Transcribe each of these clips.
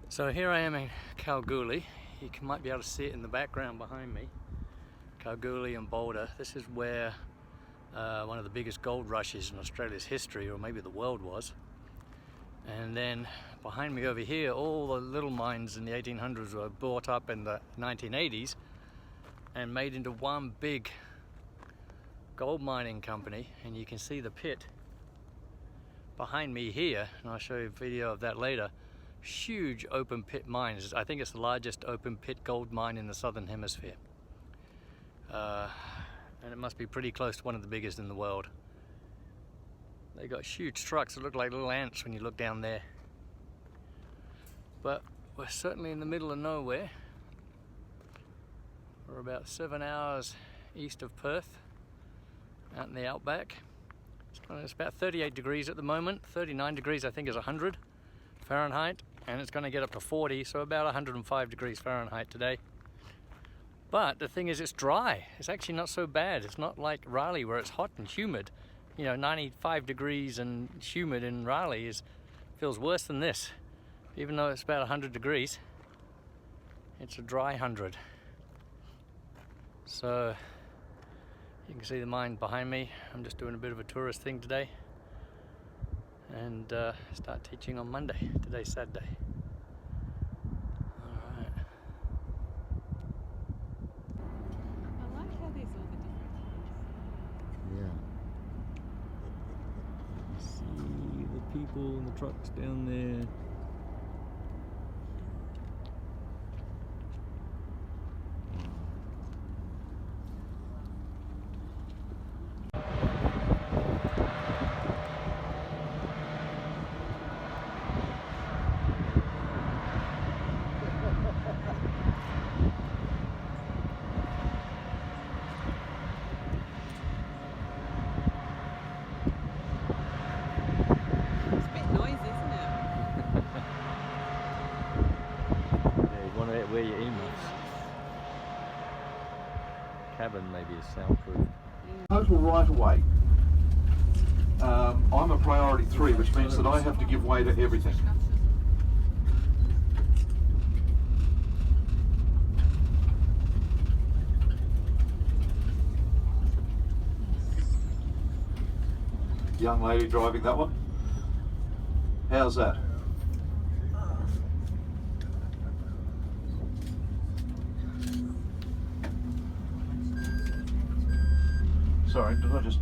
So here I am in Kalgoorlie. You might be able to see it in the background behind me. Kalgoorlie and Boulder. This is where one of the biggest gold rushes in Australia's history, or maybe the world, was. And then behind me over here, all the little mines in the 1800s were bought up in the 1980s and made into one big gold mining company. And you can see the pit behind me here, and I'll show you a video of that later. Huge open pit mines. I think it's the largest open pit gold mine in the southern hemisphere. And it must be pretty close to one of the biggest in the world. They got huge trucks that look like little ants when you look down there. But we're certainly in the middle of nowhere. We're about 7 hours east of Perth, out in the outback. It's about 38 degrees at the moment. 39 degrees I think is 100 Fahrenheit, and it's going to get up to 40, so about 105 degrees Fahrenheit today. But the thing is, it's dry. It's actually not so bad. It's not like Raleigh where it's hot and humid. 95 degrees and humid in Raleigh feels worse than this. Even though it's about 100 degrees, it's a dry 100. So you can see the mine behind me. I'm just doing a bit of a tourist thing today, and start teaching on Monday. Today's Saturday. Alright. I like how there's all the different Yeah. You see the people and the trucks down there. It's a bit noisy, isn't it? Yeah, you want to wear your earmuffs. Cabin maybe is soundproof. Total right of way. I'm a priority 3, which means that I have to give way to everything. Young lady driving that one. How's that? Sorry, did I just...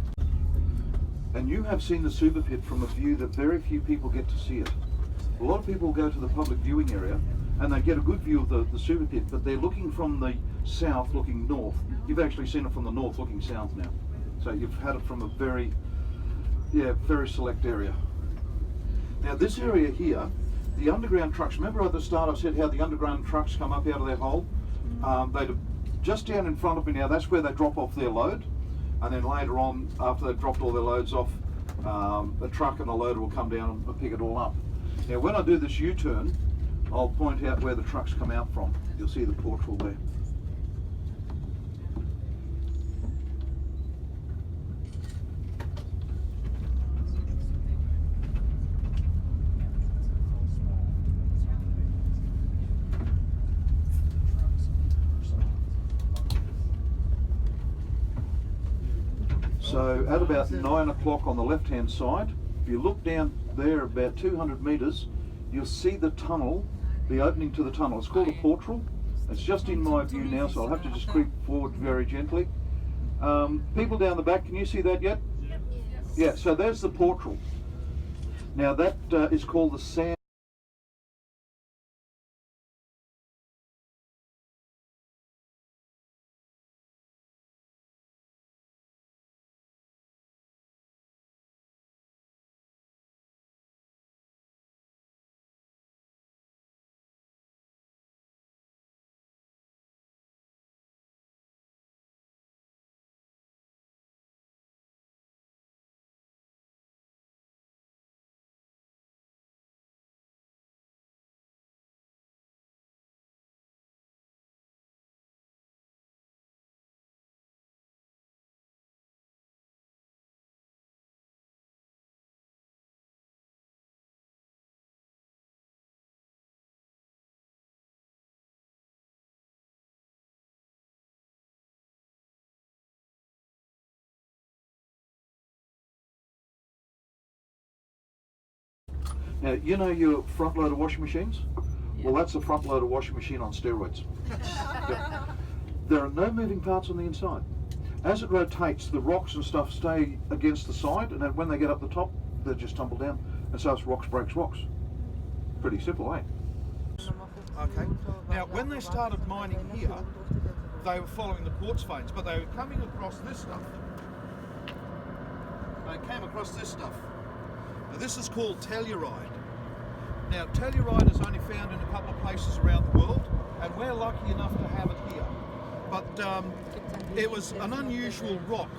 And you have seen the super pit from a view that very few people get to see it. A lot of people go to the public viewing area and they get a good view of the super pit, but they're looking from the south looking north. You've actually seen it from the north looking south now. So you've had it from a very select area. Now this area here, the underground trucks, remember at the start I said how the underground trucks come up out of their hole? Just down in front of me now, that's where they drop off their load. And then later on, after they've dropped all their loads off, the truck and the loader will come down and pick it all up. Now when I do this U-turn, I'll point out where the trucks come out from. You'll see the portal there. So at about 9 o'clock on the left hand side, if you look down there about 200 metres, you'll see the tunnel, the opening to the tunnel. It's called a portal. It's just in my view now, so I'll have to just creep forward very gently. People down the back, can you see that yet? Yeah, so there's the portal. Now that is called the sand. Now, you know your front loader washing machines? Well, that's a front loader washing machine on steroids. Yep. There are no moving parts on the inside. As it rotates, the rocks and stuff stay against the side, and then when they get up the top, they just tumble down. And so it's rocks breaks rocks. Pretty simple, eh? Okay. Now, when they started mining here, they were following the quartz veins, but they were coming across this stuff. They came across this stuff. Now, this is called telluride. Now, telluride is only found in a couple of places around the world, and we're lucky enough to have it here. But it was an unusual rock,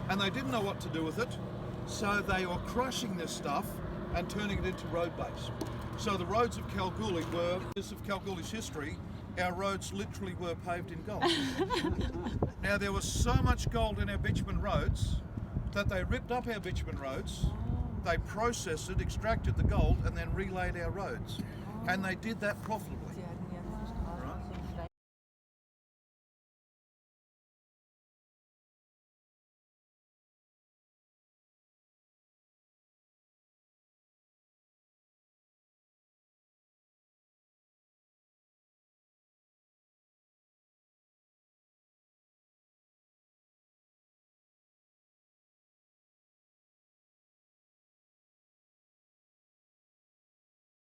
and they didn't know what to do with it, so they were crushing this stuff and turning it into road base. So the roads of Kalgoorlie were, this of Kalgoorlie's history, our roads literally were paved in gold. Now, there was so much gold in our bitumen roads that they ripped up our bitumen roads, they processed it, extracted the gold, and then relaid our roads. And they did that profitably.